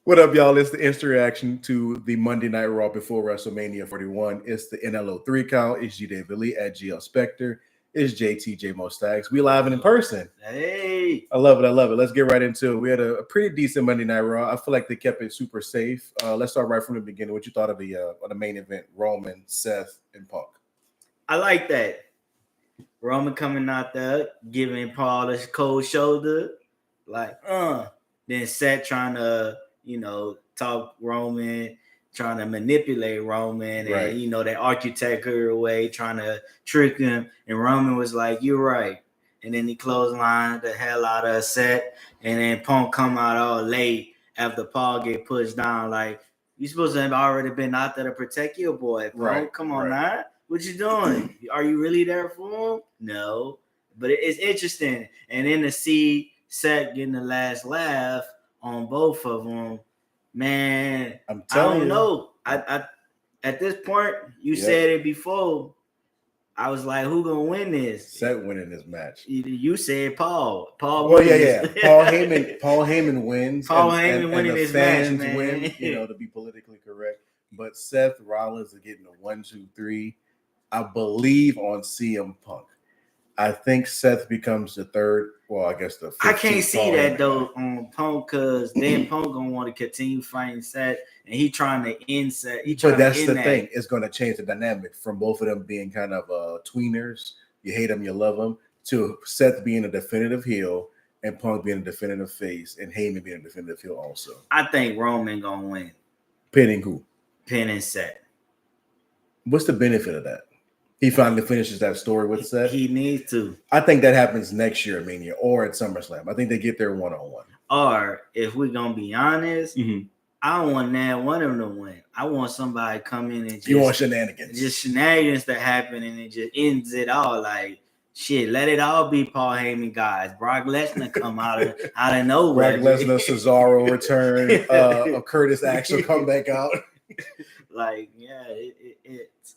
What up, y'all? It's the instant reaction to the Monday Night Raw before WrestleMania 41. It's the NLO3 count. It's G. David Lee at GL Spectre. It's JTJ Mostax. We live and in person. Hey. I love it. I love it. Let's get right into it. We had a pretty decent Monday Night Raw. I feel like they kept it super safe. Let's start right from the beginning. What you thought of the main event, Roman, Seth, and Punk? I like that. Roman coming out there, giving Paul a cold shoulder. Then Seth trying to, talk Roman, trying to manipulate Roman, Right. and they architect her away, trying to trick him. And Roman was like, "You're right." And then he clotheslined the hell out of Seth, and then Punk come out all late after Paul get pushed down. Like, you supposed to have already been out there to protect your boy, Punk. Right, Come on right. now. What you doing? Are you really there for him? No. But it's interesting. And then to see Seth getting the last laugh on both of them, man, I'm I telling don't you. know. I at this point, you said it before. I was like, who gonna win this? Seth winning this match. You said Paul. Paul. Well, yeah. Paul Heyman wins. Paul Heyman winning the this fans match, man. win. To be politically correct. But Seth Rollins is getting a 1, 2, 3. I believe on CM Punk. I think Seth becomes the third. Well, I guess the. I can't see that though on Punk, because then Punk gonna want to continue fighting Seth, and he trying to end Seth. But that's the thing; it's going to change the dynamic from both of them being kind of tweeners. You hate them, you love them, to Seth being a definitive heel and Punk being a definitive face, and Heyman being a definitive heel also. I think Roman gonna win. Pinning who? Pinning Seth. What's the benefit of that? He finally finishes that story with Seth. He needs to. I think that happens next year at Mania or at SummerSlam. I think they get there one-on-one. Or if we're gonna be honest, I don't want that one of them to win. I want somebody to come in and just, you want shenanigans. Just shenanigans that happen, and it just ends it all. Like, shit, let it all be Paul Heyman guys. Brock Lesnar come out of nowhere. Brock Lesnar, Cesaro return, Curtis Axel come back out. Like, yeah, it's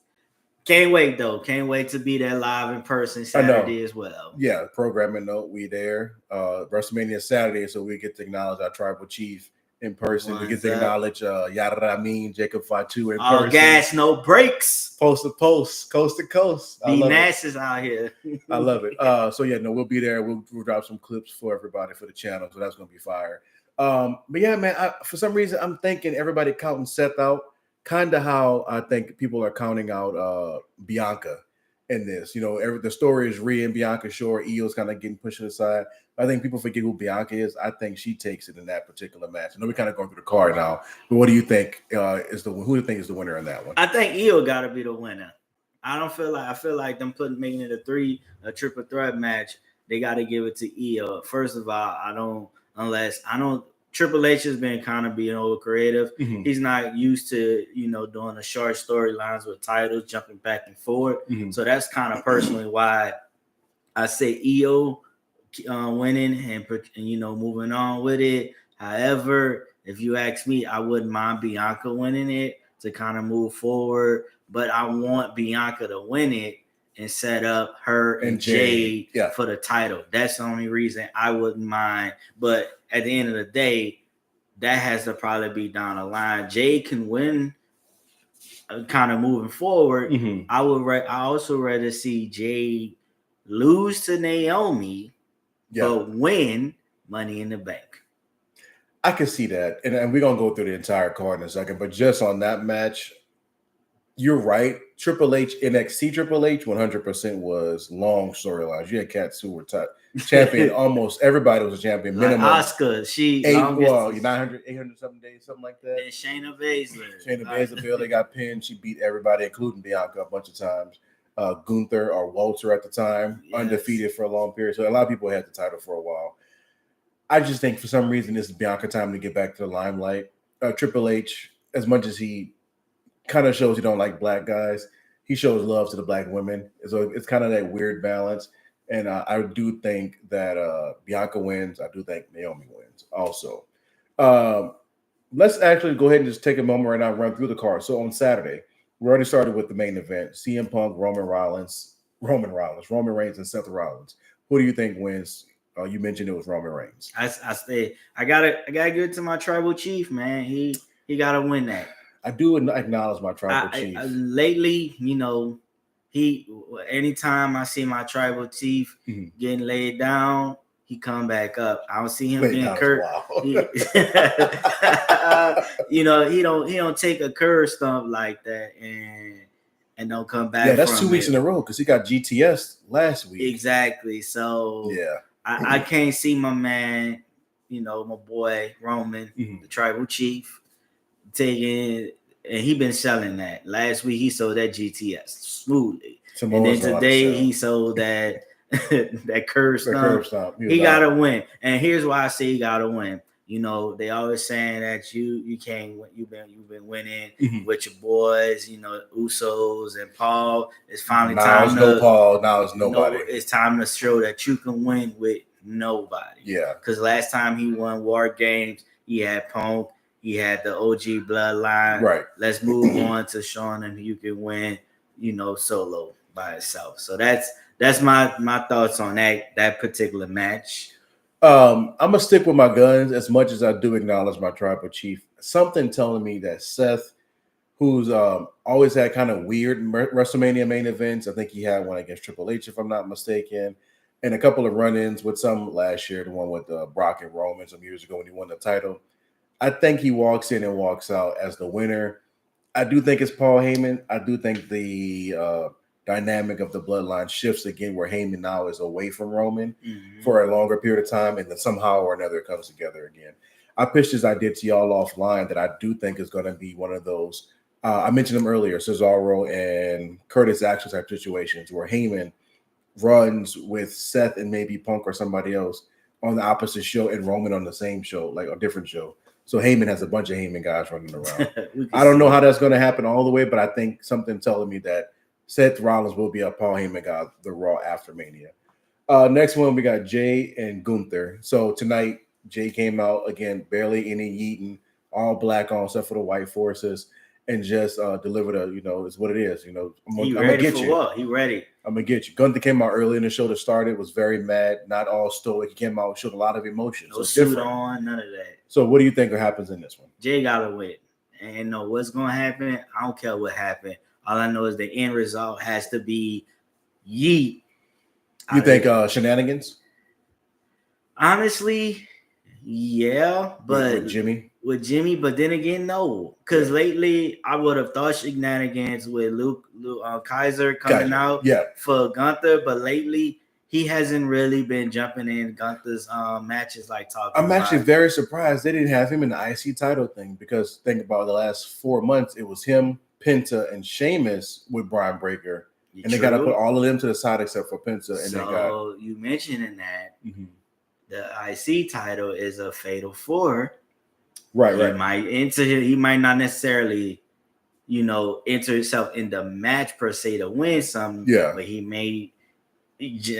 can't wait though. Can't wait to be there live in person Saturday as well. Yeah, programming note, we there. WrestleMania Saturday, so we get to acknowledge our tribal chief in person. We get to acknowledge Yara Amin, Jacob Fatu in person. All gas, no breaks. Post to post, coast to coast. Be masses out here. I love it. We'll be there. We'll drop some clips for everybody for the channel, so that's gonna be fire. But yeah, man, for some reason I'm thinking everybody counting Seth out. Kind of how I think people are counting out Bianca in this. The story is Rhea and Bianca Shore. Io's kind of getting pushed aside. I think people forget who Bianca is. I think she takes it in that particular match. I know we're kind of going through the card now, but what do you think who do you think is the winner in that one? I think Io got to be the winner. I feel like them making it a triple threat match. They got to give it to Io. First of all, Triple H has been kind of being over creative. Mm-hmm. He's not used to, doing the short storylines with titles, jumping back and forth. Mm-hmm. So that's kind of personally why I say Io winning and moving on with it. However, if you ask me, I wouldn't mind Bianca winning it to kind of move forward. But I want Bianca to win it and set up her and Jade for the title. That's the only reason I wouldn't mind. But at the end of the day, that has to probably be down the line. Jade can win kind of moving forward. Mm-hmm. I also rather see Jade lose to Naomi, but win Money in the Bank. I can see that. And we're going to go through the entire card in a second. But just on that match, you're right. Triple H, NXT Triple H, 100% was long storylines. You had cats who were champion. Almost everybody was a champion. Minimum. Like Asuka, she 800 something days, something like that. And Shayna Baszler, they got pinned. She beat everybody, including Bianca, a bunch of times. Gunther or Walter at the time, undefeated for a long period. So a lot of people had the title for a while. I just think for some reason this is Bianca time to get back to the limelight. Triple H, as much as he kind of shows he don't like black guys, he shows love to the black women. So it's kind of that weird balance. And I do think that Bianca wins. I do think Naomi wins also. Let's actually go ahead and just take a moment right now and run through the card. So on Saturday, we already started with the main event. CM Punk, Roman Reigns, and Seth Rollins. Who do you think wins You mentioned it was Roman Reigns. I gotta give it to my tribal chief, man. He gotta win that. I do acknowledge my tribal chief. Lately, anytime I see my tribal chief getting laid down, he come back up. I don't see him getting curved. He don't take a curve stump like that and don't come back. Yeah, that's 2 weeks in a row because he got GTS last week. Exactly. So yeah, I can't see my man, my boy Roman, the tribal chief, taking. And he been selling that. Last week he sold that GTS smoothly. And then today he sold that that curve stump. He gotta win. And here's why I say he gotta win. They always saying that you can't win. You've been winning with your boys, Usos and Paul. It's finally time to Paul. Now it's nobody. It's time to show that you can win with nobody. Yeah. Because last time he won War Games, he had Punk. He had the OG bloodline. Right. Let's move on to showing him you can win, solo by itself. So that's my thoughts on that particular match. I'm gonna stick with my guns as much as I do acknowledge my tribal chief. Something telling me that Seth, who's always had kind of weird WrestleMania main events. I think he had one against Triple H, if I'm not mistaken, and a couple of run-ins with some last year. The one with Brock and Roman some years ago when he won the title. I think he walks in and walks out as the winner. I do think it's Paul Heyman. I do think the dynamic of the bloodline shifts again, where Heyman now is away from Roman for a longer period of time, and then somehow or another it comes together again. I pitched this idea to y'all offline that I do think is going to be one of those. I mentioned them earlier, Cesaro and Curtis Axel type situations where Heyman runs with Seth and maybe Punk or somebody else on the opposite show and Roman on the same show, like a different show. So Heyman has a bunch of Heyman guys running around. I don't know how that's going to happen all the way, but I think something telling me that Seth Rollins will be a Paul Heyman guy, the Raw after Mania. Next one, we got Jay and Gunther. So tonight, Jay came out again, barely any yeeting, all black on, except for the white forces, and just delivered it's what it is. I'm gonna get you. What? He ready. I'm gonna get you. Gunther came out early in the show to start it, was very mad, not all stoic. He came out, showed a lot of emotion. No suit on, none of that. So what do you think happens in this one? Jay gotta win. And know what's gonna happen. I don't care what happened. All I know is the end result has to be yeet. You think shenanigans? Honestly, yeah, but with Jimmy, but then again, no, because lately I would have thought shenanigans with Luke Kaiser coming out for Gunther, but lately he hasn't really been jumping in Gunther's matches like talking. I'm actually very surprised they didn't have him in the IC title thing, because think about the last 4 months, it was him, Penta, and Sheamus with Brian Breaker, and they got to put all of them to the side except for Penta. And so you mentioning that the IC title is a fatal 4. Right. He might not necessarily, enter himself in the match per se to win something. Yeah. But he may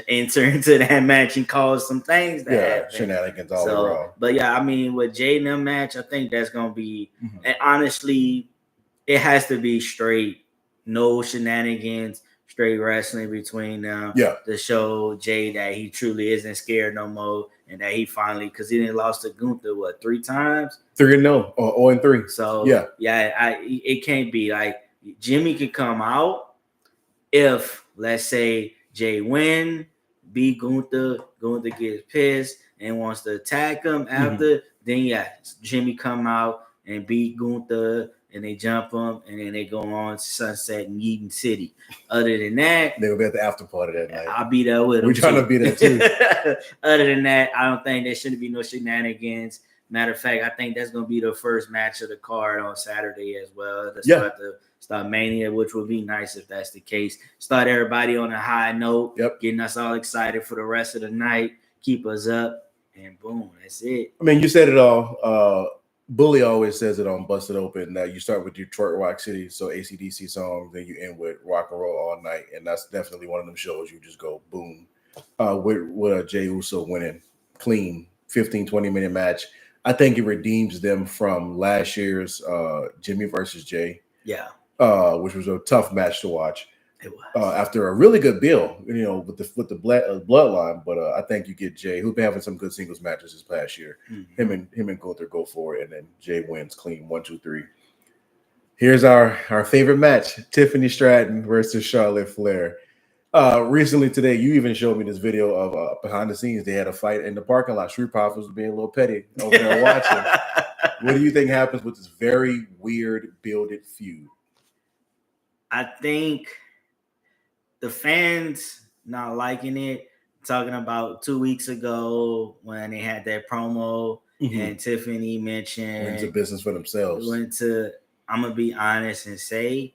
enter into that match and cause some things that happen. Shenanigans all around. But yeah, I mean, with Jay and them match, I think that's gonna be. And honestly, it has to be straight, no shenanigans. Straight wrestling between them. Yeah. To show Jay that he truly isn't scared no more, and that he finally, because he didn't lost to Gunther 3 times? 3-0 or 0-3. So it can't be like Jimmy can come out if, let's say, Jay win, beat Gunther gets pissed and wants to attack him after, then Jimmy come out and beat Gunther, and they jump them, and then they go on Sunset and Yeaton City. Other than that, they'll be at the after party that night. I'll be there with them. We're trying to be there too. Other than that, I don't think there shouldn't be no shenanigans. Matter of fact, I think that's going to be the first match of the card on Saturday as well. Start Mania, which would be nice if that's the case. Start everybody on a high note, getting us all excited for the rest of the night. Keep us up, and boom, that's it. I mean, you said it all. Bully always says it on Busted Open that you start with Detroit Rock City, so AC/DC songs, then you end with rock and roll all night, and that's definitely one of them shows you just go boom. With Jey Uso winning clean 15-20 minute match. I think it redeems them from last year's Jimmy versus Jay, which was a tough match to watch. It was. After a really good build, with the bloodline. But I think you get Jay, who's been having some good singles matches this past year. Mm-hmm. Him and Gunther go for it, and then Jay wins clean 1, 2, 3. Here's our favorite match: Tiffany Stratton versus Charlotte Flair. Recently today, you even showed me this video of behind the scenes. They had a fight in the parking lot. Street Profits was being a little petty over there watching. What do you think happens with this very weird builded feud? I think the fans not liking it. Talking about 2 weeks ago when they had that promo and Tiffany mentioned went into business for themselves. I'm gonna be honest and say,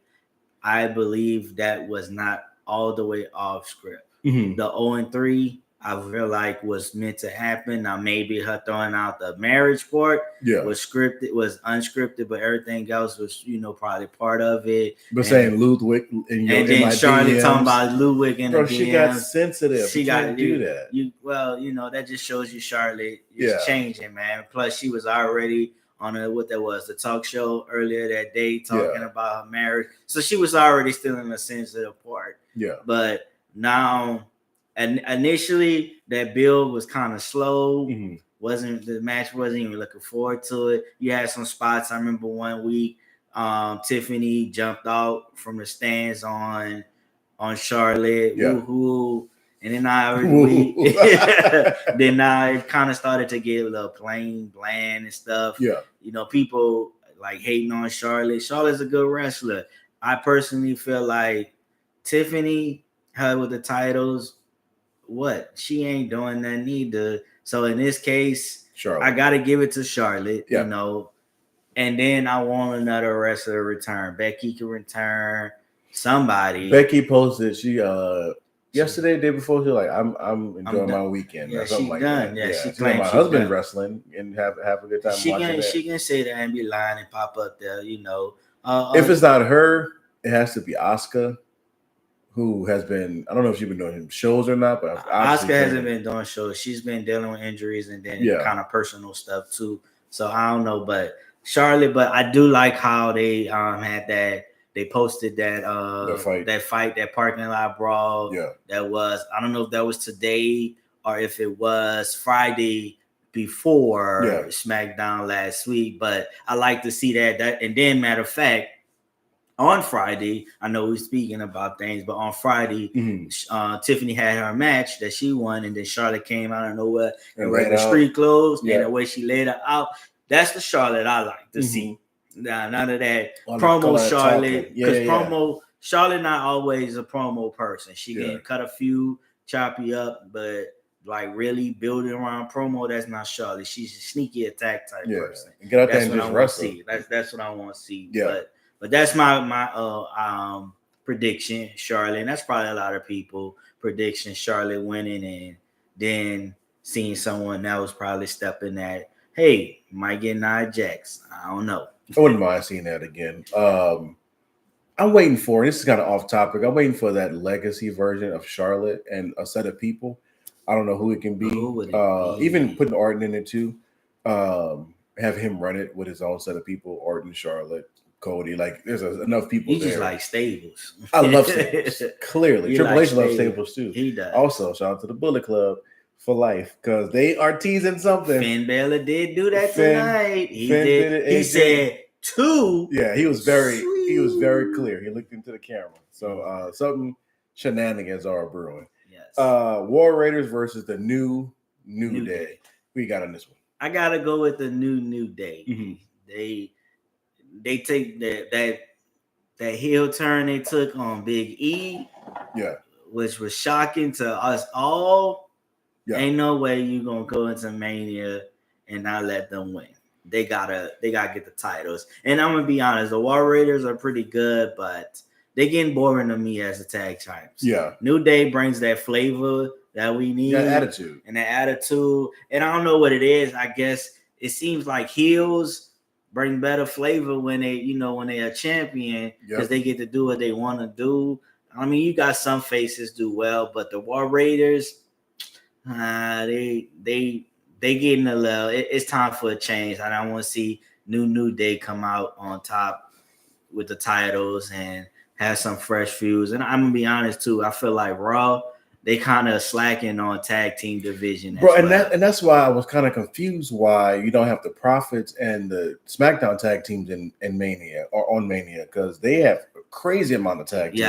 I believe that was not all the way off script. The 0-3, I feel like was meant to happen. Now maybe her throwing out the marriage part was scripted, was unscripted, but everything else was, probably part of it. But saying Ludwig and then Charlotte talking about Ludwig and the she got sensitive. She got to do that. That just shows you Charlotte is changing, man. Plus, she was already on the talk show earlier that day talking about her marriage. So she was already still in a sensitive part. Yeah. But now, and initially that build was kind of slow. The match wasn't even looking forward to it. You had some spots. I remember one week, Tiffany jumped out from the stands on Charlotte. Woo-hoo. And then now it kind of started to get a little plain, bland and stuff. Yeah. People like hating on Charlotte. Charlotte's a good wrestler. I personally feel like Tiffany, her with the titles, she ain't doing nothing either. So in this case, Charlotte. I got to give it to Charlotte, and then I want another wrestler to return. Becky can return. Somebody. Becky posted, she yesterday, day before, she was like, I'm enjoying my weekend. Yeah, she's like done. That. She claimed my husband wrestling and have a good time. She can say that and be lying and pop up there, if it's not her, it has to be Asuka, who has been, I don't know if she's been doing shows or not, but Asuka hasn't been doing shows. She's been dealing with injuries and then kind of personal stuff too. So I don't know, but Charlotte, but I do like how they had that. They posted that parking lot brawl. Yeah. That was, I don't know if that was today or if it was Friday before SmackDown last week, but I like to see that. And then, matter of fact, on Friday, I know we're speaking about things, but on Friday, Tiffany had her match that she won, and then Charlotte came out of nowhere and wearing the street clothes, and the way she laid her out. That's the Charlotte I like to see. Nah, none of that promo Charlotte, because Charlotte not always a promo person. She can cut a few, chop you up, but like really building around promo, that's not Charlotte. She's a sneaky attack type person. And get out there and just wrestle. That's what I want to see. Yeah. But that's my prediction, Charlotte. And that's probably a lot of people prediction Charlotte winning, and then seeing someone else probably stepping that, hey, might get Nia Jax. I don't know. I wouldn't mind seeing that again. I'm waiting for, this is kind of off topic, I'm waiting for that legacy version of Charlotte and a set of people. I don't know who it can be. Even putting Orton in it too. Have him run it with his own set of people. Orton, Charlotte, Cody. Like there's enough people there. He just like stables. I love stables. Clearly. Triple H loves stables too. He does. Also, shout out to the Bullet Club for life, because they are teasing something. Finn Balor did do that tonight. He did. He said 2. Yeah, he was very clear. He looked into the camera. So something shenanigans are brewing. Yes. War Raiders versus the New Day. Who you got on this one? I gotta go with the New Day. They take that heel turn they took on Big E. Yeah. Which was shocking to us all. Yeah. Ain't no way you gonna go into Mania and not let them win. They gotta get the titles. And I'm gonna be honest, the War Raiders are pretty good, but they getting boring to me as a tag champs. Yeah. New Day brings that flavor that we need. That attitude. And I don't know what it is. I guess it seems like heels bring better flavor when they are champion, because they get to do what they want to do. I mean, you got some faces do well, but the War Raiders, they getting a little. It's time for a change. I want to see New Day come out on top with the titles and have some fresh feuds. And I'm gonna be honest too. I feel like Raw, they kind of slacking on tag team division, bro. as well. And that's why I was kind of confused why you don't have the Profits and the SmackDown tag teams in Mania or on Mania, because they have a crazy amount of tag teams.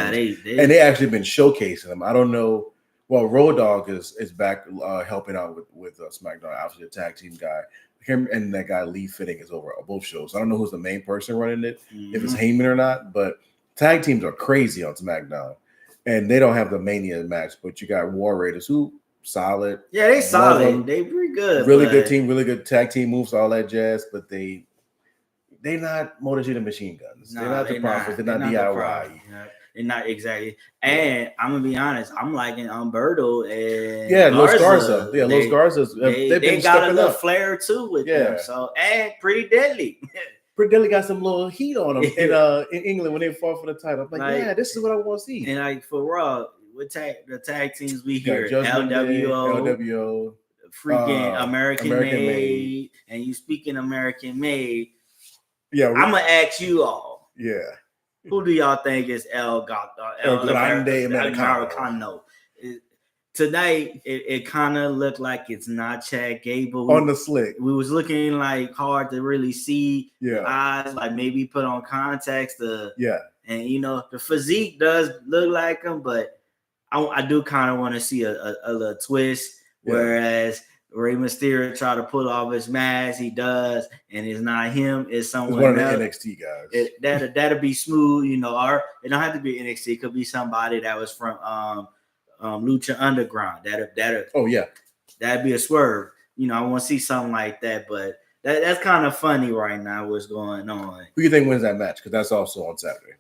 Yeah, they actually been showcasing them. I don't know. Well, Road Dogg is back helping out with SmackDown, obviously a tag team guy. Him and that guy Lee Fitting is over both shows. I don't know who's the main person running it, if it's Heyman or not, but tag teams are crazy on SmackDown. And they don't have the Mania match, but you got War Raiders who solid. Yeah, they solid. They pretty good. Really good team, really good tag team moves, all that jazz, but they not Motor City Machine Guns. They're not the Profits. They're not DIY. They're not exactly. And I'm gonna be honest, I'm liking Umberto and Los Garza. Yeah, Los Garza's they got a little flair too with them. So and Pretty Deadly. Pretty Deadly got some little heat on them in England when they fought for the title. I'm like, yeah, this is what I want to see. And like for Raw, with the tag teams we hear, LWO, freaking American Made, and you speaking American Made. Yeah, I'm gonna ask you all. Yeah. Who do y'all think is El Grande Americano? Tonight, it kind of looked like it's not Chad Gable. On the slick. We was looking like hard to really see eyes, like maybe put on contacts. And, the physique does look like him, but I do kind of want to see a little twist, whereas Rey Mysterio try to pull off his mask, he does, and it's not him, it's someone else. One of the NXT guys. That'll be smooth, or it don't have to be NXT. It could be somebody that was from Lucha Underground. That'd be a swerve. I want to see something like that, but that's kind of funny right now. What's going on? Who do you think wins that match? Because that's also on Saturday.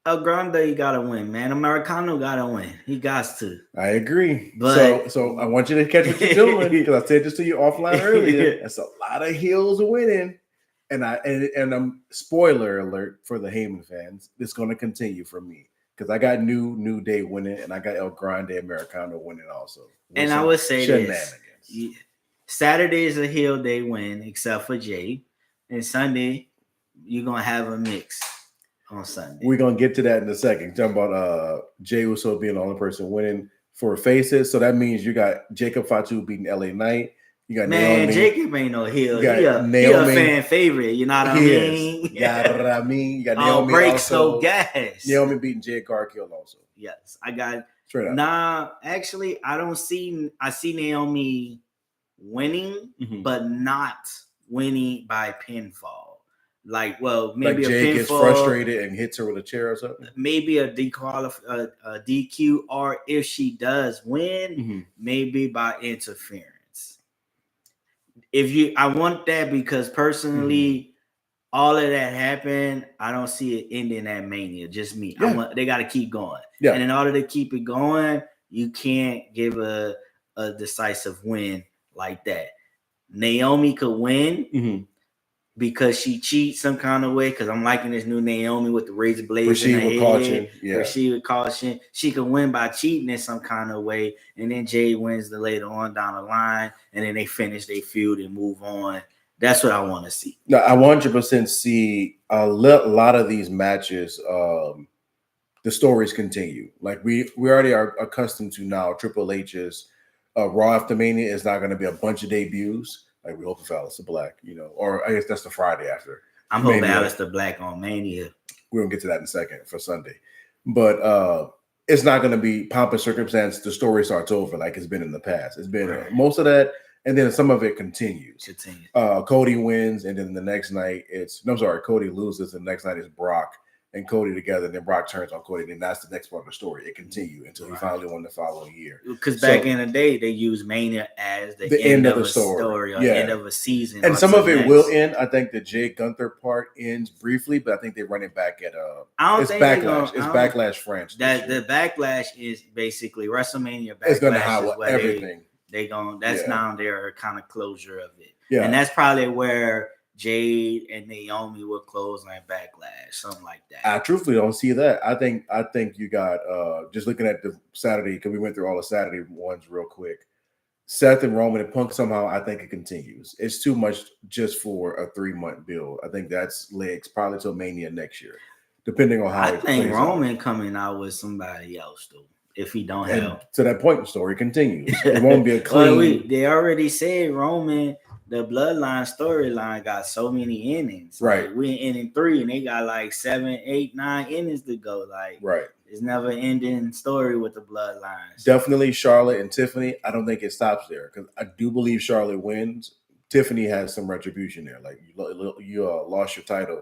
El Grande gotta win, man. Americano gotta win. He got to. I agree. But so I want you to catch what you're doing, because I said this to you offline earlier. That's a lot of heels winning, and I'm spoiler alert for the Heyman fans. It's going to continue for me, because I got New Day winning, and I got El Grande Americano winning also. And I would say this: Saturday is a heel day win, except for Jay, and Sunday you're gonna have a mix. On Sunday. We're gonna get to that in a second. Talking about Jey Uso being the only person winning for faces. So that means you got Jacob Fatu beating LA Knight. You got Naomi. Jacob ain't no heel. He a fan favorite. You know what I mean? You got Naomi. Brakes, no gas. Naomi beating Jade Cargill also. Yes, I got straight up. Nah, actually, I see Naomi winning, but not winning by pinfall. Maybe like Jay gets frustrated and hits her with a chair or something. Maybe a DQ, or if she does win, maybe by interference. I want that, because personally, all of that happened. I don't see it ending at Mania. Just me. They got to keep going. Yeah. And in order to keep it going, you can't give a decisive win like that. Naomi could win. Because she cheats some kind of way, because I'm liking this new Naomi with the razor blades in her head. Receive caution. She can win by cheating in some kind of way, and then Jay wins later on down the line, and then they finish their feud and move on. That's what I want to see. No, I 100% see a lot of these matches. The stories continue. Like we already are accustomed to now. Triple H's Raw after Mania is not going to be a bunch of debuts. Like we hope for Aleister Black, or I guess that's the Friday after. I'm hoping Aleister Black on Mania. We're gonna get to that in a second for Sunday, but it's not gonna be pomp and circumstance. The story starts over like it's been in the past. It's been most of that, and then some of it continues. Cody wins, and then the next night Cody loses, and the next night is Brock and Cody together, and then Brock turns on Cody, and that's the next part of the story. It continues until he finally won the following year. Because back in the day, they used Mania as the end of the story or end of a season. And some of it will end. I think the Jay Gunther part ends briefly, but I think they run it back at it's Backlash. It's Backlash French. The Backlash is basically WrestleMania. Backlash it's gonna have everything. That's now their kind of closure of it. Yeah. And that's probably where Jade and Naomi will close on Backlash, something like that. I truthfully don't see that. I think you got just looking at the Saturday, because we went through all the Saturday ones real quick. Seth and Roman and Punk, somehow I think it continues. It's too much just for a 3-month build. I think that's legs probably till Mania next year. depending on how I it think plays Roman coming out with somebody else though. If he don't And have to that point, the story continues. It won't be a well, clean. they already said Roman, the bloodline storyline got so many innings. Right. Like we're in inning 3 and they got like 7, 8, 9 innings to go. Like Right. it's never ending story with the bloodlines. Definitely Charlotte and Tiffany. I don't think it stops there because I do believe Charlotte wins. Tiffany has some retribution there. Like you lost your title.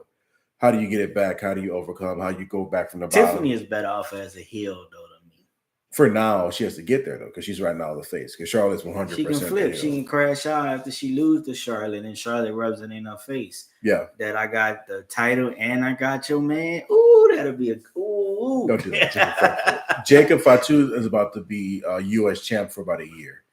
How do you get it back? How do you overcome? How do you go back from the bottom? Tiffany is better off as a heel though to me. For now, she has to get there though because she's right now the face. Because Charlotte's 100%. She can flip. She can crash out after she loses to Charlotte, and Charlotte rubs it in her face. Yeah. That I got the title and I got your man. Ooh, that'll be a ooh. Don't do that. Jacob Fatu is about to be U.S. champ for about a year.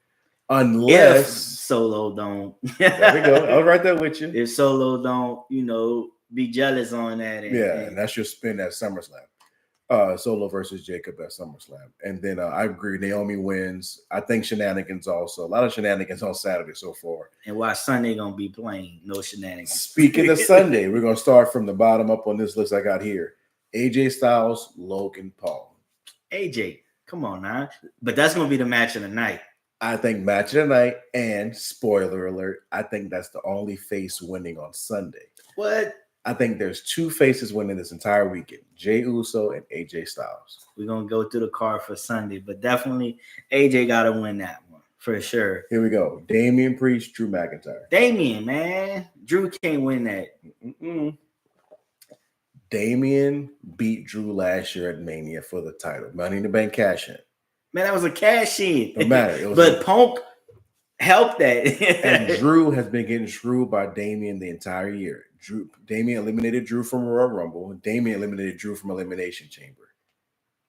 Unless if Solo don't. There we go. I'll write that with you. If Solo don't, be jealous on that. And that's your spin at SummerSlam. Solo versus Jacob at SummerSlam. And then I agree, Naomi wins. I think shenanigans also. A lot of shenanigans on Saturday so far. And why Sunday gonna be playing? No shenanigans. Speaking of Sunday, we're gonna start from the bottom up on this list I got here. AJ Styles, Logan Paul. AJ, come on now. But that's gonna be the match of the night. I think match of the night, and spoiler alert, I think that's the only face winning on Sunday. What? I think there's 2 faces winning this entire weekend, Jey Uso and AJ Styles. We're going to go through the card for Sunday, but definitely AJ got to win that one for sure. Here we go. Damian Priest, Drew McIntyre. Damian, man. Drew can't win that. Damian beat Drew last year at Mania for the title. Money in the Bank cash in. Man, that was a cash in. No matter. But Punk helped that. And Drew has been getting screwed by Damian the entire year. Damian eliminated Drew from Royal Rumble. Damian eliminated Drew from Elimination Chamber.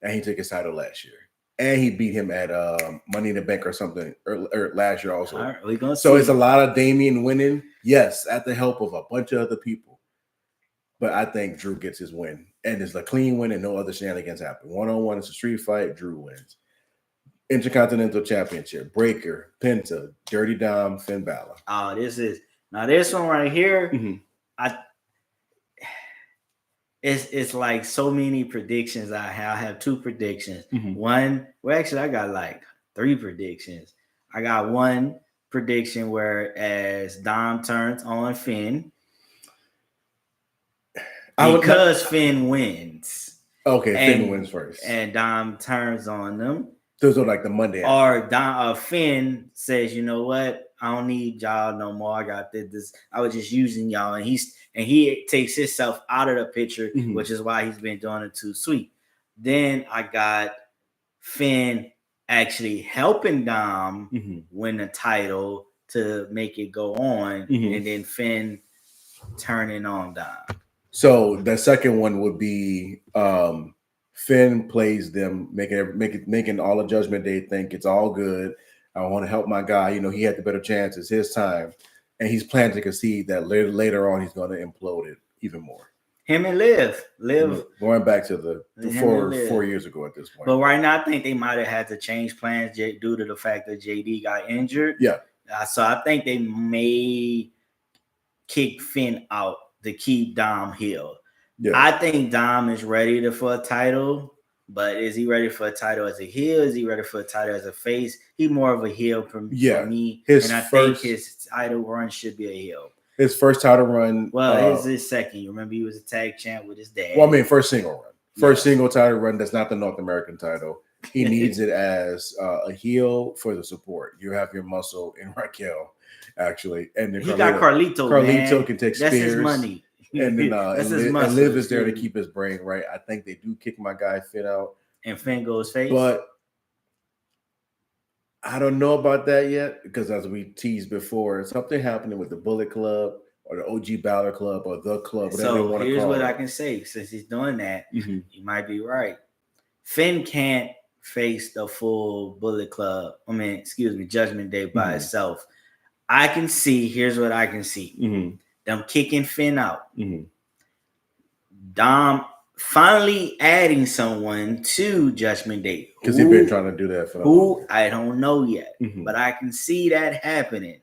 And he took his title last year. And he beat him at Money in the Bank or something or last year also. All right, we're gonna so see. It's a lot of Damian winning. Yes, at the help of a bunch of other people. But I think Drew gets his win. And it's a clean win and no other shenanigans happen. 1-on-1, it's a street fight. Drew wins. Intercontinental Championship, Breaker, Penta, Dirty Dom, Finn Balor. Oh, this one right here. Mm-hmm. It's like so many predictions. I have 2 predictions. Mm-hmm. One, well, actually, I got like 3 predictions. I got one prediction where as Dom turns on Finn, because Finn wins. Okay, Finn wins first, and Dom turns on them. Those are like the Monday. Or Finn says, you know what? I don't need y'all no more. I got this. I was just using y'all, and he takes himself out of the picture, mm-hmm. which is why he's been doing it too sweet. Then I got Finn actually helping Dom mm-hmm. win the title to make it go on, mm-hmm. and then Finn turning on Dom. So the second one would be Finn plays them, making all the Judgment Day think it's all good. I want to help my guy. He had the better chance. It's his time. And he's planning to concede that later on he's going to implode it even more. Him and Liv. Going back to the 4 years ago at this point. But right now, I think they might have had to change plans due to the fact that JD got injured. Yeah. So I think they may kick Finn out to keep Dom heel. Yeah. I think Dom is ready for a title, but is he ready for a title as a heel? Is he ready for a title as a face? He's more of a heel for me. I think his title run should be a heel. His first title run. Well, it's his second. You remember he was a tag champ with his dad. Well, I mean, first single run. First single title run. That's not the North American title. He needs it as a heel for the support. You have your muscle in Raquel, actually. And then he got Carlito. Carlito can take spears. That's his money. And then and Liv is there to keep his brain right. I think they do kick my guy Finn out. And Finn goes face. But I don't know about that yet because as we teased before, something happening with the Bullet Club or the OG Balor Club or the club, whatever they want to call it. Here's what I can say. Since he's doing that, you might be right. Finn can't face the full Bullet Club. Judgment Day by itself. I can see. Here's what I can see. Them kicking Finn out. Dom finally adding someone to Judgment Day. Because he's been trying to do that for who I don't know yet. But I can see that happening.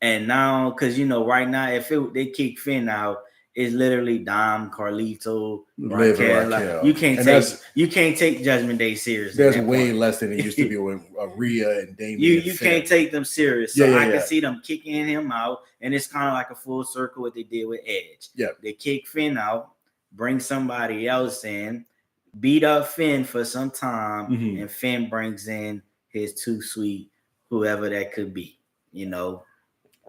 And now, because right now, if they kick Finn out It's literally Dom, Carlito, Liv and Raquel. Raquel. Like, you can't take Judgment Day serious. There's way less than it used to be with Rhea and Damien. You can't take them serious. So Yeah, I can see them kicking him out, and it's kind of like a full circle what they did with Edge. Yeah, they kick Finn out, bring somebody else in, beat up Finn for some time, and Finn brings in his too sweet, whoever that could be. You know,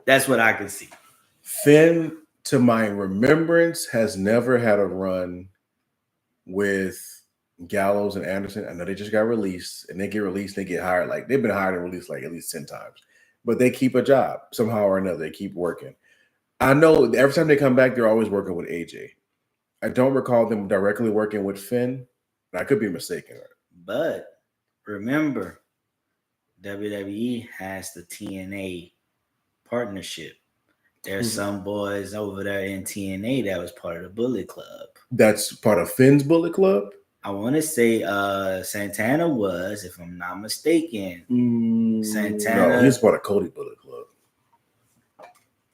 that's what I can see. Finn, to my remembrance, has never had a run with Gallows and Anderson. I know they just got released, and they get released, they get hired. Like, they've been hired and released like at least 10 times. But they keep a job somehow or another. They keep working. I know every time they come back, they're always working with AJ. I don't recall them directly working with Finn. I could be mistaken. But remember, WWE has the TNA partnership. There's some boys over there in TNA that was part of the Bullet Club. That's part of Finn's Bullet Club? I want to say Santana was, if I'm not mistaken. Santana. No, he's part of Cody Bullet Club.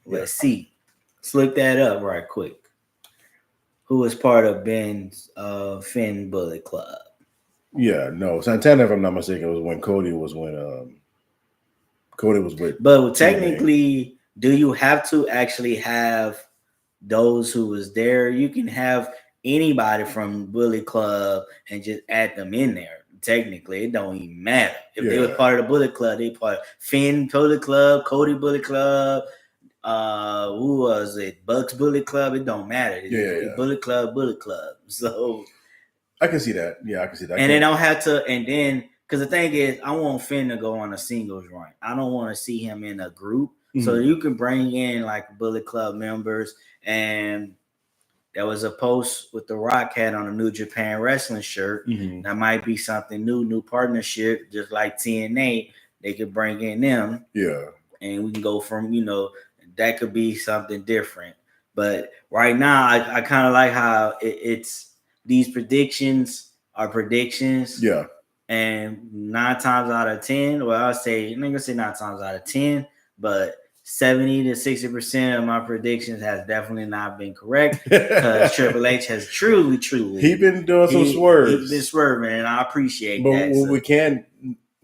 Let's see. Let's look that up right quick. Who was part of Ben's Finn Bullet Club? Yeah, no. Santana, if I'm not mistaken, was when Cody was with. But technically, do you have to actually have those who was there? You can have anybody from Bullet Club and just add them in there. Technically, it don't even matter. If they were part of the Bullet Club, they part of Finn Bullet Club, Cody Bullet Club, who was it? Bucks Bullet Club. It don't matter. Bullet Club. So I can see that. Yeah, I can see that. And they don't have to. And then, because the thing is, I want Finn to go on a singles run. I don't want to see him in a group. So you can bring in like Bullet Club members. And there was a post with The Rock had on a New Japan Wrestling shirt. That might be something new partnership, just like TNA. They could bring in them. Yeah. And we can go from, that could be something different. But right now, I kind of like how it's these predictions are predictions. Yeah. And 9 times out of 10, well, I'm not going to say 9 times out of 10, but 70 to 60% of my predictions has definitely not been correct because Triple H has truly. He's been doing some swerves. He's been swerving, and I appreciate but that.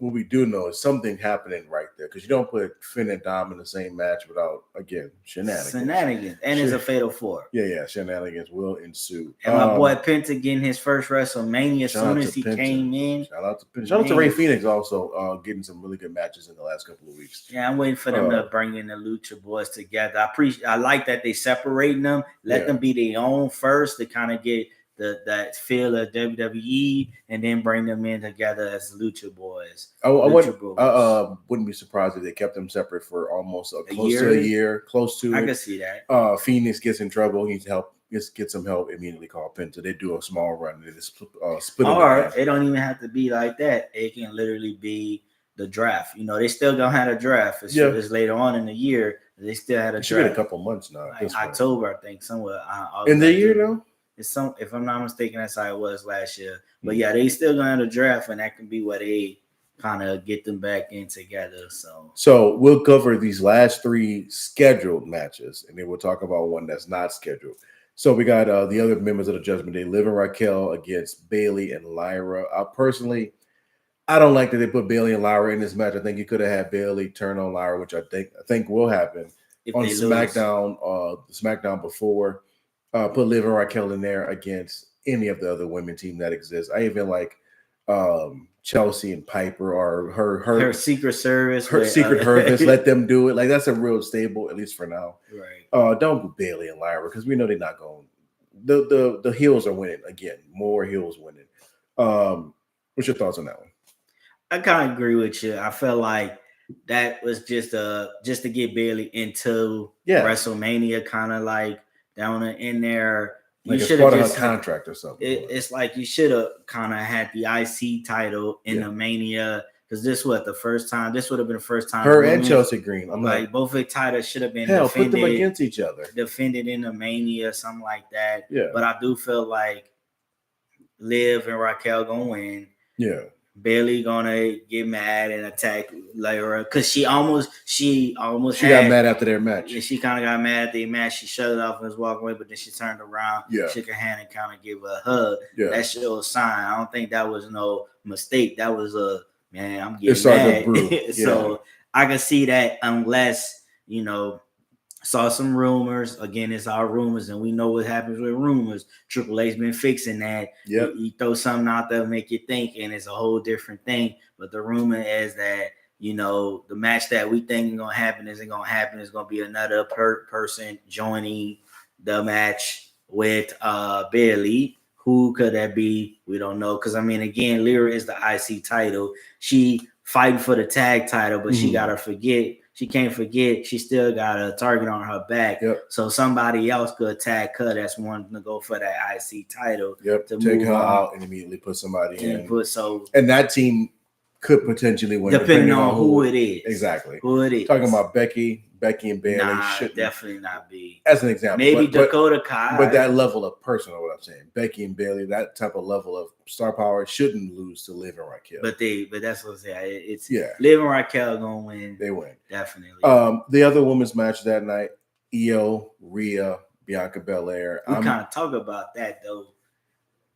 What we do know is something happening right there because you don't put Finn and Dom in the same match without, again, shenanigans. And it's a fatal 4. Yeah, shenanigans will ensue. And my boy Penta getting his first WrestleMania as soon as he came in. Shout out to Penta. Shout out to Ray Phoenix also getting some really good matches in the last couple of weeks. Yeah, I'm waiting for them to bring in the Lucha Boys together. I like that they separating them. Let them be their own first to kind of get that feel of WWE, and then bring them in together as Lucha Boys. I wouldn't be surprised if they kept them separate for almost close to a year. Close to I it. can see that. Phoenix gets in trouble. He needs help. Get some help. Immediately call Penta. They do a small run. They just split. Or it don't even have to be like that. It can literally be the draft. They still gonna have a draft. It's later on in the year. They still had a draft. Been a couple months now. Like October, I think, somewhere. In the year though. If I'm not mistaken, that's how it was last year. But yeah, they still gonna have a draft, and that can be where they kind of get them back in together. So we'll cover these last 3 scheduled matches, and then we'll talk about one that's not scheduled. So we got the other members of the Judgment Day: Liv and Raquel against Bayley and Lyra. I don't like that they put Bayley and Lyra in this match. I think you could have had Bayley turn on Lyra, which I think will happen on SmackDown. SmackDown before. Put Liv and Raquel in there against any of the other women team that exists. I even like Chelsea and Piper or her Secret Service. Her Secret Service. Let them do it. Like, that's a real stable, at least for now. Right. Don't go Bayley and Lyra because we know they're not going. The heels are winning again. More heels winning. What's your thoughts on that one? I kind of agree with you. I felt like that was just to get Bayley into WrestleMania, kind of like down in there. Like it's part of a contract or something. It's like you should have kind of had the IC title in the Mania, because this was the first time. This would have been the first time. Her and Chelsea Green. I'm like both of the titles should have been defended, put them against each other. Defended in the Mania, something like that. Yeah. But I do feel like Liv and Raquel gonna win. Yeah. Bailey gonna get mad and attack Lyra because she almost got mad after their match. Yeah, she kind of got mad at the match. She shut it off and was walking away, but then she turned around, shook her hand, and kind of gave her a hug. Yeah. That showed a sign. I don't think that was no mistake. That was a man. I'm getting mad. So I can see that unless saw some rumors. Again, it's our rumors, and we know what happens with rumors. Triple H been fixing that. Yep. You throw something out there, make you think, and it's a whole different thing. But the rumor is that, the match that we think is going to happen isn't going to happen. It's going to be another person joining the match with Bailey. Who could that be? We don't know. Because, again, Lyra is the IC title. She fighting for the tag title, but she got to forget. She can't forget. She still got a target on her back. Yep. So somebody else could attack her that's wanting to go for that IC title. Yep. To take her out and immediately put somebody in. And that team could potentially win. Depending on who it is. Exactly. Who it is. Talking about Becky and Bailey. Shouldn't definitely not be. As an example. Maybe Dakota Kai. But that level of personal, what I'm saying. Becky and Bailey, that type of level of star power shouldn't lose to Liv and Raquel. But that's what I'm saying. It's Liv and Raquel gonna win. They win. Definitely. The other women's match that night, Io, Rhea, Bianca Belair. We kind of talk about that though.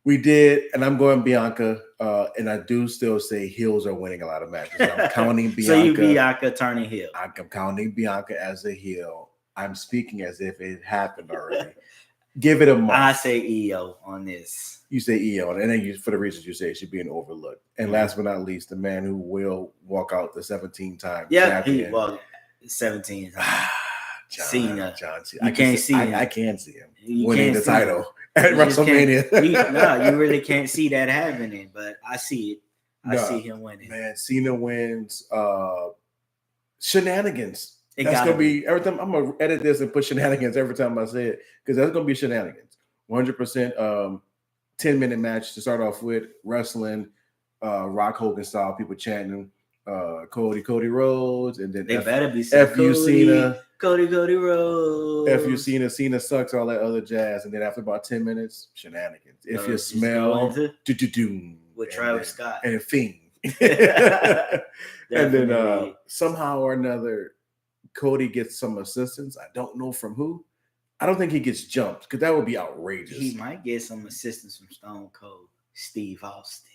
We did, and I'm going Bianca, and I do still say heels are winning a lot of matches. I'm counting Bianca. So you Bianca turning heel. I'm counting Bianca as a heel. I'm speaking as if it happened already. Give it a month. I say Io on this. You say Io, and then for the reasons you say, it should be an overlook. And last but not least, the man who will walk out the 17-time champion. He walked 17 times. Cena. John Cena. You can't see him. I can see him you winning the title at WrestleMania. You really can't see that happening, but I see it. I see him winning. Man, Cena wins. Shenanigans. That's gonna be every time. I'm gonna edit this and put shenanigans every time I say it because that's gonna be shenanigans. 100%. 10-minute match to start off with, wrestling, Rock Hogan style, people chanting Cody Rhodes, and then they better be F.U. Cena. Cody Rhodes. F.U. Cena sucks, all that other jazz. And then after about 10 minutes, shenanigans. If you smell with Travis Scott and Fiend. And then somehow or another, Cody gets some assistance. I don't know from who. I don't think he gets jumped because that would be outrageous. He might get some assistance from Stone Cold Steve Austin.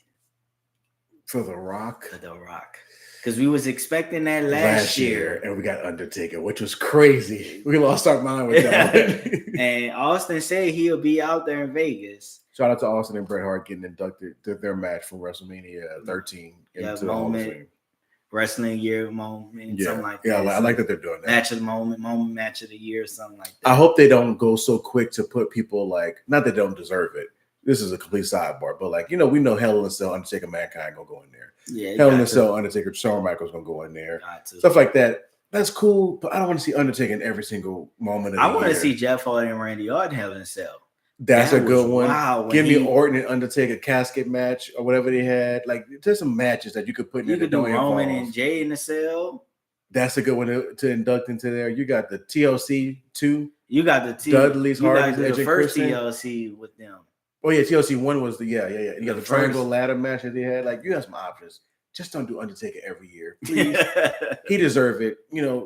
For The Rock? For The Rock. Because we was expecting that last year. And we got Undertaker, which was crazy. We lost our mind with that one. And Austin said he'll be out there in Vegas. Shout out to Austin and Bret Hart getting inducted to their match from WrestleMania 13 into the Hall of Fame. Wrestling year moment, something like that. Yeah, I like that they're doing that. Match of the moment match of the year, something like that. I hope they don't go so quick to put people not that they don't deserve it. This is a complete sidebar, but we know Hell in a Cell, Undertaker, Mankind gonna go in there. Yeah, Hell in a Cell, Undertaker, Shawn Michaels gonna go in there. Stuff like that. That's cool, but I don't want to see Undertaker in every single moment of the year. I want to see Jeff Hardy and Randy Orton Hell in a Cell. That's a good one. Wow, give me Orton and Undertaker casket match or whatever they had. There's some matches that you could put in there. You could do Roman and Jay in the cell. That's a good one to induct into there. You got the TLC 2. You got the Dudley's Hardy's, the first TLC with them. Oh yeah, TLC 1 was You got the triangle ladder match that they had. You have some options. Just don't do Undertaker every year, please. He deserved it,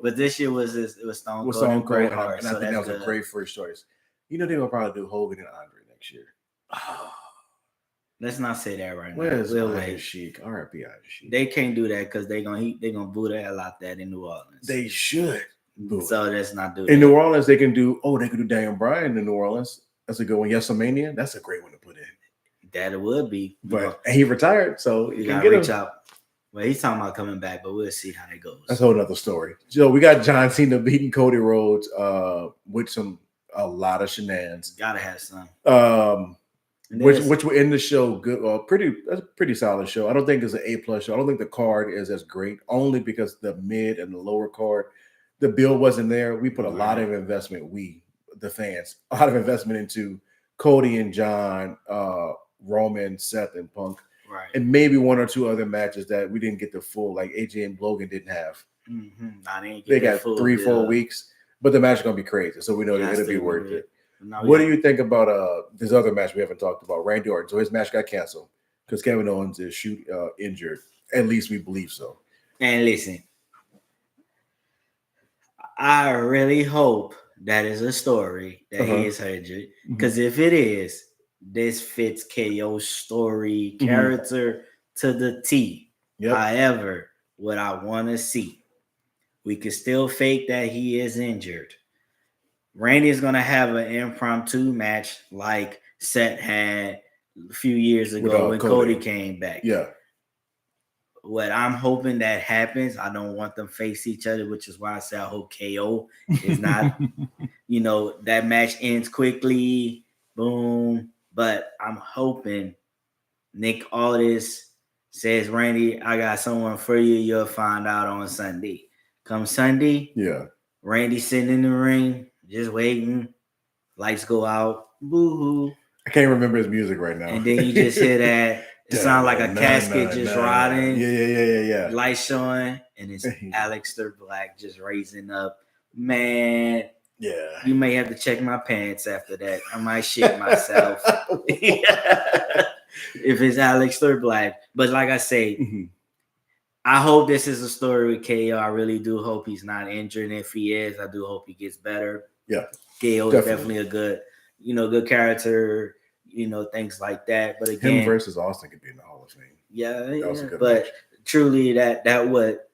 But this year was Stone Cold and Bret Hart, and I think that was a great first choice. They're gonna probably do Hogan and Andre next year. Oh, let's not say that right now. Where's Iron Sheik? R.I.P. Iron Sheik. They can't do that because they're gonna boo the hell out that in New Orleans. They should. So let's not do that. In New Orleans, they can do Daniel Bryan in New Orleans. That's a good one. WrestleMania. That's a great one to put in. That it would be. But he retired, so you gotta reach out. Well, he's talking about coming back, but we'll see how that goes. That's a whole nother story. So we got John Cena beating Cody Rhodes with a lot of shenanigans. Gotta have some. Which were in the show good. That's a pretty solid show. I don't think it's an A+ show. I don't think the card is as great, only because the mid and the lower card, the bill wasn't there. We put a lot of investment. The fans, a lot of investment into Cody and John, Roman, Seth, and Punk. Right. And maybe one or two other matches that we didn't get the full, like AJ and Logan didn't have. Mm-hmm. They got 3-4 weeks, but the match is going to be crazy. So we know that it'll be worth it. What do you think about this other match we haven't talked about? Randy Orton. So his match got canceled. because Kevin Owens is injured. At least we believe so. And listen, I really hope that is a story that he is injured. Because if it is, this fits KO's story, character to the T. Yep. However, what I want to see, we can still fake that he is injured. Randy is going to have an impromptu match like Seth had a few years ago when Cody came back. Yeah. What I'm hoping that happens, I don't want them face each other, which is why I say I hope KO is not, that match ends quickly, boom. But I'm hoping Nick Aldis says, Randy, I got someone for you. You'll find out on Sunday. Come Sunday, Randy sitting in the ring, just waiting. Lights go out. Boo-hoo. I can't remember his music right now. And then you just hear that. It sounds like a casket just rotting. Yeah. Lights showing. And it's Aleister Black just raising up. Man. Yeah. You may have to check my pants after that. I might shit myself. If it's Aleister Black. But like I say, I hope this is a story with KO. I really do hope he's not injured. And if he is, I do hope he gets better. Yeah. KO is definitely a good, good character, things like that. But again, him versus Austin could be in the Hall of Fame. Yeah. But match. Truly that what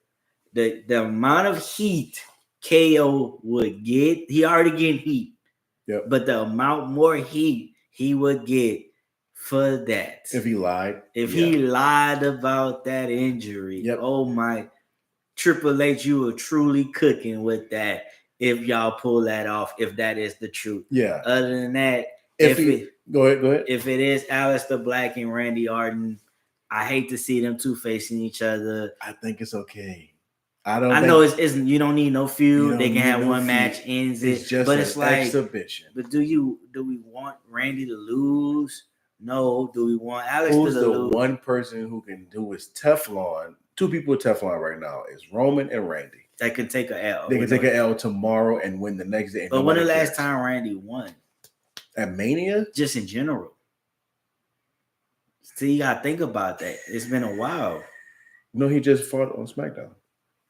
the amount of heat KO would get, he already getting heat. Yep. But the amount more heat he would get for that. If he lied. He lied about that injury. Yep. Oh my, Triple H, you were truly cooking with that. If y'all pull that off, if that is the truth. Yeah. Other than that, go ahead. If it is Aleister Black and Randy Orton, I hate to see them two facing each other. I think it's okay. I know it's you don't need no feud. They can have one match, ends it. It's just but it's like exhibition. But do we want Randy to lose? No. Do we want Aleister Who's to the lose? one person who is Teflon? Two people with Teflon right now is Roman and Randy. That can take an L. They can take an L tomorrow and win the next day. But when the last time Randy won? At Mania? Just in general. See, you gotta think about that. It's been a while. No, he just fought on SmackDown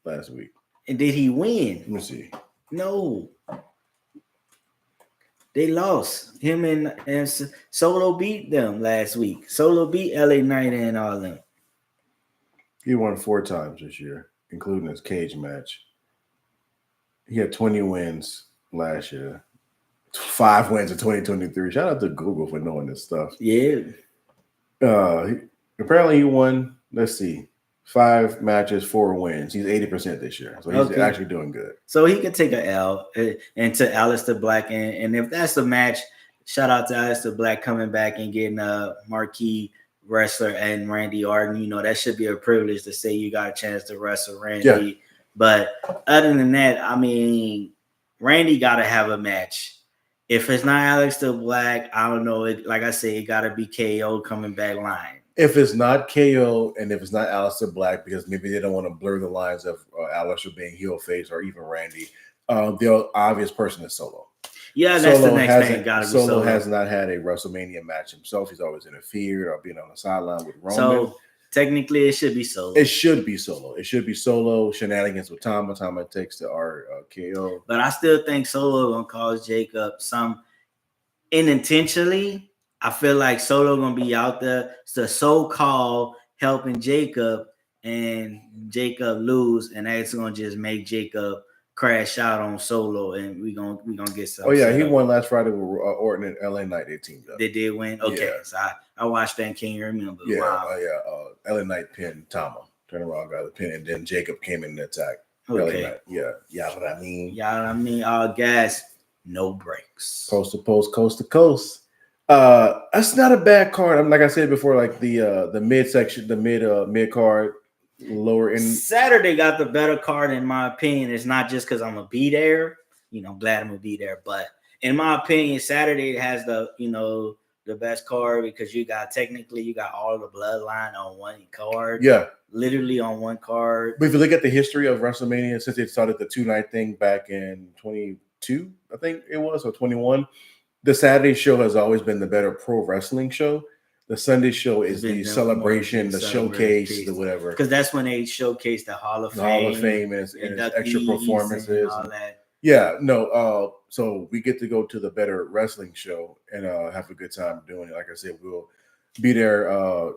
last week. And did he win? Let me see. No. They lost. Him and Solo beat them last week. Solo beat LA Knight and all them. He won 4 times this year, including his cage match. He had 20 wins last year. 5 wins in 2023. Shout out to Google for knowing this stuff. Yeah. Apparently he won, let's see, 5 matches, 4 wins. He's 80% this year. So he's actually doing good. So he could take an L and to Aleister Black. And if that's the match, shout out to Aleister Black coming back and getting a marquee wrestler and Randy Orton. That should be a privilege to say you got a chance to wrestle Randy. Yeah. But other than that, I mean, Randy got to have a match. If it's not Aleister Black, I don't know. Like I said, it got to be KO coming back lying. If it's not KO and if it's not Aleister Black, because maybe they don't want to blur the lines of Aleister being heel face or even Randy, the obvious person is Solo. Yeah, that's Solo the next thing. Got to be Solo. Solo has not had a WrestleMania match himself. He's always interfered or been on the sideline with Roman. So technically, it should be Solo. It should be Solo. Shenanigans with Tama. Tama takes the KO. But I still think Solo gonna cause Jacob some unintentionally. I feel like Solo gonna be out there, the so-called helping Jacob, and Jacob lose, and that's gonna just make Jacob crash out on Solo, and we gonna get something. Oh yeah, he won last Friday with Orton and LA Knight. They teamed up. They did win. Okay, yeah. So I watched that and can't remember. Yeah, wow. LA Knight pinned Tama. Turn around, got the pin, and then Jacob came in and attacked. Okay. LA Knight. Yeah, what I mean. All gas, no brakes. Post to post, coast to coast. That's not a bad card. Like I said before, like the midsection, the mid card, lower end. Saturday got the better card in my opinion. It's not just because I'm gonna be there. I'm glad I'm gonna be there, but in my opinion, Saturday has the the best card because you got all the bloodline on one card. Yeah, literally on one card. But if you look at the history of WrestleMania since they started the 2-night thing back in 22, I think it was, or 21. The Saturday show has always been the better pro wrestling show. The Sunday show is It's been the done celebration, more the than showcase, celebration. the whatever. Because that's when they showcase the Hall of The Fame, Hall of Fame and its extra inductees performances. and all that. Yeah, no. So we get to go to the Better Wrestling show and have a good time doing it. Like I said, we'll be there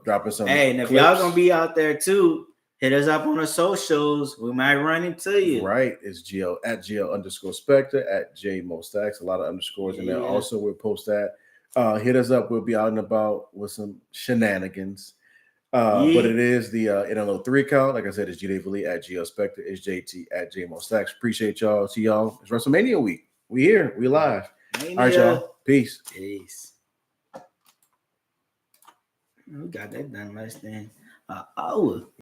dropping some. Hey, and if clips. y'all gonna be out there too, hit us up on the socials. We might run into you. Right, it's GL at GL_Spectre at JMoStacks. A lot of underscores in there. Yeah. Also, we'll post that. Hit us up. We'll be out and about with some shenanigans. But it is the NLO 3 account. Like I said, it's GDavely at GLSpectre. It's JT at JMoStacks. Appreciate y'all. See y'all. It's WrestleMania week. We here. We live. Mania. All right, y'all. Peace. Peace. We got that done less than an hour.